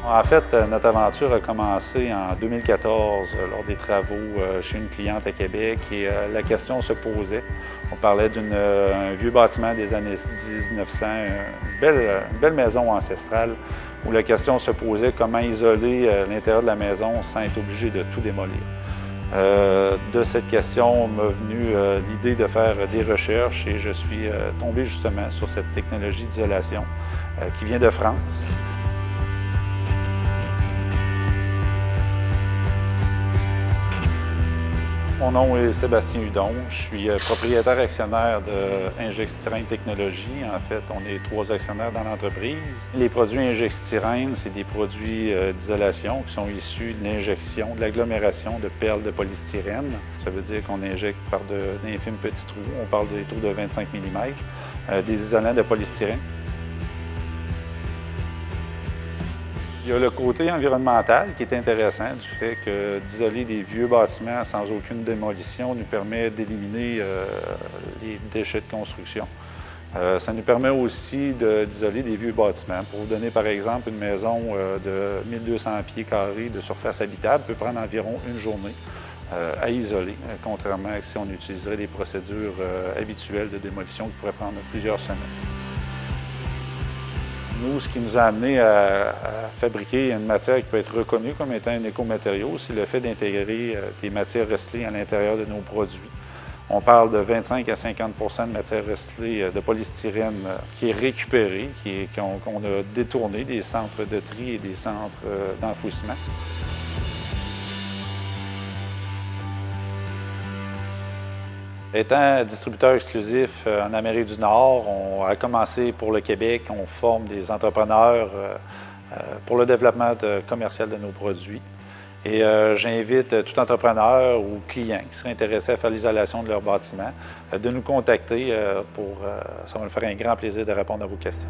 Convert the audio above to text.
En fait, notre aventure a commencé en 2014 lors des travaux chez une cliente à Québec et la question se posait. On parlait d'un vieux bâtiment des années 1900, une belle maison ancestrale où la question se posait comment isoler l'intérieur de la maison sans être obligé de tout démolir. De cette question m'est venue l'idée de faire des recherches et je suis tombé justement sur cette technologie d'isolation qui vient de France. Mon nom est Sébastien Hudon. Je suis propriétaire actionnaire de Injectstyrène Technologies. En fait, on est 3 actionnaires dans l'entreprise. Les produits Injectstyrène, c'est des produits d'isolation qui sont issus de l'injection, de l'agglomération de perles de polystyrène. Ça veut dire qu'on injecte par d'infimes petits trous. On parle des trous de 25 mm, des isolants de polystyrène. Il y a le côté environnemental qui est intéressant du fait que d'isoler des vieux bâtiments sans aucune démolition nous permet d'éliminer les déchets de construction. Ça nous permet aussi d'isoler des vieux bâtiments. Pour vous donner par exemple, une maison de 1200 pieds carrés de surface habitable peut prendre environ une journée à isoler, contrairement à si on utiliserait les procédures habituelles de démolition qui pourraient prendre plusieurs semaines. Nous, ce qui nous a amené à fabriquer une matière qui peut être reconnue comme étant un écomatériau, c'est le fait d'intégrer des matières recyclées à l'intérieur de nos produits. On parle de 25 à 50 de matière recyclée de polystyrène qui est récupérée, qu'on a détourné des centres de tri et des centres d'enfouissement. Étant distributeur exclusif en Amérique du Nord, on a commencé pour le Québec, on forme des entrepreneurs pour le développement commercial de nos produits. Et j'invite tout entrepreneur ou client qui serait intéressé à faire l'isolation de leur bâtiment de nous contacter ça va nous faire un grand plaisir de répondre à vos questions.